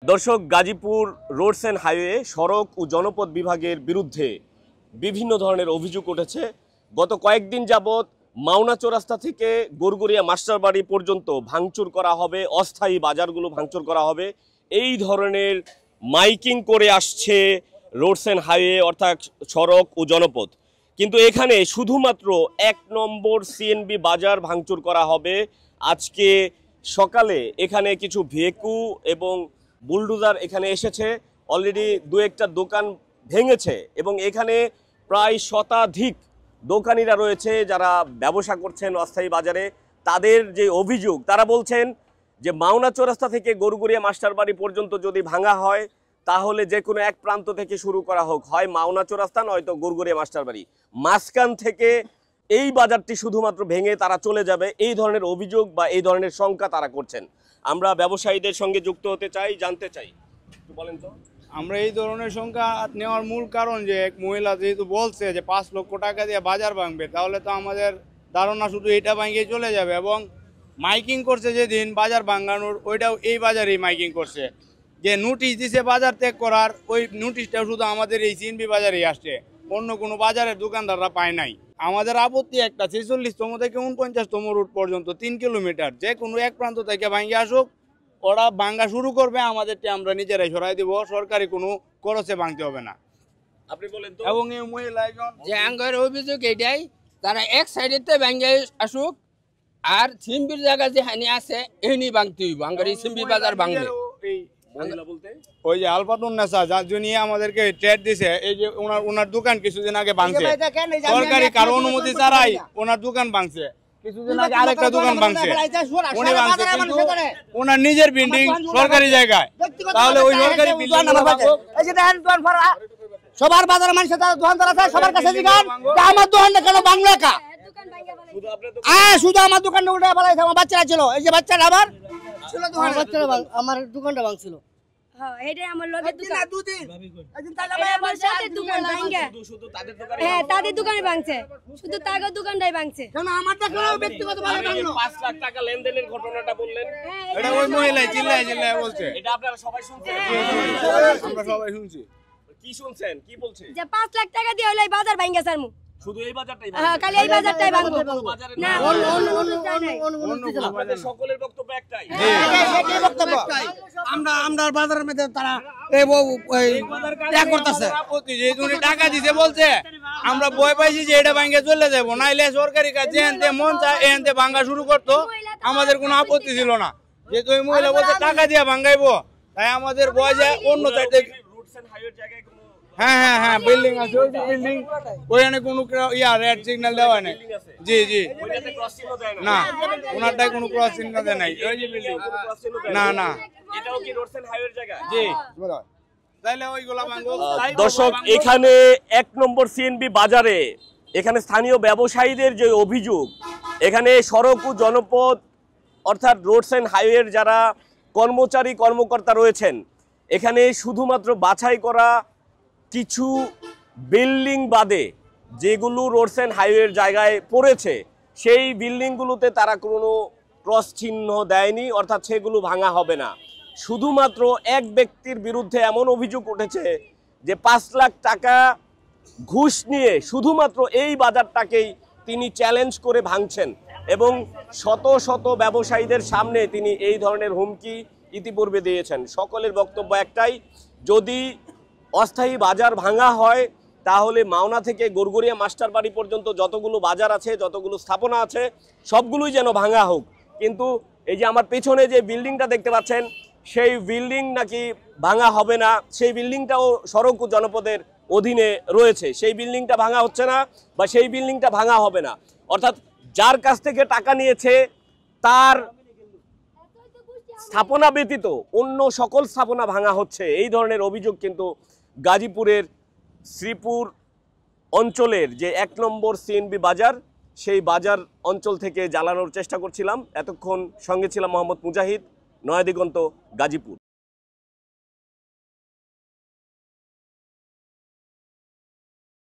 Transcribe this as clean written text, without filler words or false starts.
দর্শক, Gazipur roads and highway সড়ক ও জনপথ বিভাগের বিরুদ্ধে বিভিন্ন ধরনের অভিযোগ উঠেছে। গত কয়েকদিন যাবৎ মাওনা চৌরাস্তা থেকে গড়গড়িয়া মাস্টারবাড়ি পর্যন্ত ভাঙচুর করা হবে, অস্থায়ী বাজারগুলো ভাঙচুর করা হবে, এই ধরনের মাইকিং করে আসছে রোডস অ্যান্ড হাইওয়ে অর্থাৎ সড়ক ও জনপথ। কিন্তু এখানে শুধুমাত্র 1 নম্বর সিএনবি বাজার ভাঙচুর করা হবে। আজকে সকালে এখানে কিছু ভেকু এবং বুলডোজার এখানে এসেছে, অলরেডি দু একটা দোকান ভেঙেছে এবং এখানে প্রায় শতাধিক দোকানিরা রয়েছে যারা ব্যবসা করছেন অস্থায়ী বাজারে। তাদের যে অভিযোগ, তারা বলছেন যে মাওনা চৌরাস্তা থেকে গড়গড়িয়া মাস্টারবাড়ি পর্যন্ত যদি ভাঙা হয় তাহলে যে কোনো এক প্রান্ত থেকে শুরু করা হোক, হয় মাওনা চৌরাস্তা নয়তো গড়গড়িয়া মাস্টারবাড়ি, মাঝখান থেকে এই বাজারটি শুধুমাত্র ভেঙে তারা চলে যাবে। এই ধরনের অভিযোগ বা এই ধরনের শঙ্কা তারা করছেন। আমরা ব্যবসায়ীদের সঙ্গে যুক্ত হতে চাই, জানতে চাই, একটু বলেন তো। আমরা এই ধরনের সংখ্যা নেওয়ার মূল কারণ যে এক মহিলা যেহেতু বলছে যে 5 লক্ষ টাকা দিয়ে বাজার ভাঙবে, তাহলে তো আমাদের ধারণা শুধু এটা ভাঙিয়ে চলে যাবে। এবং মাইকিং করছে যেদিন বাজার ভাঙানোর, ওইটাও এই বাজারেই মাইকিং করছে। যে নোটিশ দিছে বাজার ত্যাগ করার, ওই নোটিশটাও শুধু আমাদের এই সিএনবি বাজারেই আসছে, অন্য কোনো বাজারের দোকানদাররা পায় নাই। আমাদের আপত্তি একটা, 46তম থেকে 49তম রুট পর্যন্ত 3 কিলোমিটার যে কোনো এক প্রান্ত থেকে ভাঙে আসুক, ওরা ভাঙ্গা শুরু করবে, আমাদেরটা আমরা নিজেরাই সরাই দিব, সরকারি কোনো খরচে ভাঙতে হবে না। আপনি বলেন তো। এবং এই মহিলা যে আঙ্গের অভিযোগ এটাই, তারা এক সাইডেতে ভাঙ্গে আসুক আর সিম্বির জায়গা যে হানি আছে এনি ভাঙতে হইব। আঙ্গের এই সিম্বি বাজার ভাঙলে ওই যে আলফাতুন নেসা যার জন্য আমাদেরকে ট্রেড দিছে, এই যে ওনার দোকান কিছুদিন আগে ভাঙছে, সরকারি কারো অনুমতি ছাড়াই ওনার দোকান ভাঙছে। কিছুদিন আগে আরেকটা দোকান ভাঙছে, উনি ভাঙছে কিন্তু ওনার নিজের বিল্ডিং সরকারি জায়গায়, তাহলে ওই সরকারি বিল্ডিং সবার বাজারে মানুষের দোকানদার আছে, সবার কাছে জিগান আমার দোকানটা কেন বাংলা কা শুধু আমার দোকানটা উল্টে ফেলাইছে। আমার বাচ্চারা ছিল, এই যে বাচ্চাটা আমার ছিল দোকান, বাচ্চারা আমার দোকানটা ভাঙছিল। হ্যাঁ, এটাই আমার লগের দোকান। দুদিন দোকান ভাঙছে, হ্যাঁ তাদের দোকানে ভাঙছে, শুধু তাদের দোকানটাই ভাঙছে। কেন আমারটা কেন ব্যক্তিগতভাবে ভাঙলো? 5 লাখ টাকা লেনদেনের ঘটনাটা বললেন, এটা ওই মহিলা চিল্লায় চিল্লায় বলছে। এটা আপনারা সবাই শুনছেন? আমরা সবাই শুনছি। কি শুনছেন, কি বলছে? যে 5 লাখ টাকা দিয়ে হইলে বাজার ভাঙছে স্যার মু, শুধু এই বাজারটাই হ্যাঁ খালি এই বাজারটাই ভাঙবো না, আপনাদের সকলের বক্তব্য একটাই। আমরা বাজারের মধ্যে তারা করতেছে, টাকা দিতে বলছে, আমরা ভয় পাইছি যে এটা ভাঙ্গে চলে যাবো, নাইলে সরকারি কাজ এনতে মন চায় এনতে ভাঙ্গা শুরু করতো, আমাদের কোনো আপত্তি ছিল না। যেহেতু ওই মহিলা বলছে টাকা দিয়ে ভাঙ্গাইবো, তাই আমাদের ভয় যায় অন্য সাইড থেকে। হ্যাঁ হ্যাঁ হ্যাঁ, বিল্ডিং আছে, ওই বিল্ডিং, ওইখানে কোনো রেড সিগন্যাল দেওয়া নেই। জি জি, না ওনারটাই কোনো ক্রস চিহ্ন দেয় নাই, ওই যে বিল্ডিং না না, এটাও কি রোডস এন্ড হাইওয়ের জায়গা? জি। তাইলে ওইগুলা ভাঙবো। দর্শক, এখানে 1 নম্বর সিএনবি বাজারে এখানে স্থানীয় ব্যবসায়ীদের যে অভিযোগ, এখানে সড়ক ও জনপথ অর্থাৎ রোডস এন্ড হাইওয়ের যারা কর্মকর্তা রয়েছেন, এখানে শুধুমাত্র বাছাই করা কিছু বিল্ডিং বাদে যেগুলো রোডস অ্যান্ড হাইওয়ের জায়গায় পড়েছে, সেই বিল্ডিংগুলোতে তারা কোনো ক্রস চিহ্ন দেয়নি, অর্থাৎ সেগুলো ভাঙা হবে না। শুধুমাত্র এক ব্যক্তির বিরুদ্ধে এমন অভিযোগ উঠেছে যে 5 লাখ টাকা ঘুষ নিয়ে শুধুমাত্র এই বাজারটাকেই তিনি চ্যালেঞ্জ করে ভাঙছেন এবং শত শত ব্যবসায়ীদের সামনে তিনি এই ধরনের হুমকি ইতিপূর্বে দিয়েছেন। সকলের বক্তব্য একটাই, যদি অস্থায়ী বাজার ভাঙা হয় তাহলে মাওনা থেকে গড়গড়িয়া মাস্টারবাড়ি পর্যন্ত যতগুলো বাজার আছে, যতগুলো স্থাপনা আছে, সবগুলোই যেন ভাঙা হোক। কিন্তু এই যে আমার পেছনে যে বিল্ডিংটা দেখতে পাচ্ছেন, সেই বিল্ডিং নাকি ভাঙা হবে না, সেই বিল্ডিংটাও সড়ক ও জনপদের অধীনে রয়েছে, সেই বিল্ডিংটা ভাঙা হচ্ছে না বা সেই বিল্ডিংটা ভাঙা হবে না। অর্থাৎ যার কাছ থেকে টাকা নিয়েছে তার স্থাপনা ব্যতীত অন্য সকল স্থাপনা ভাঙা হচ্ছে, এই ধরনের অভিযোগ কিন্তু গাজীপুরের শ্রীপুর অঞ্চলের যে 1 নম্বর সিএনবি বাজার, সেই বাজার অঞ্চল থেকে জ্বালানোর চেষ্টা করছিলাম। এতক্ষণ সঙ্গে ছিলাম মোহাম্মদ মুজাহিদ, নয়া দিগন্ত, গাজীপুর।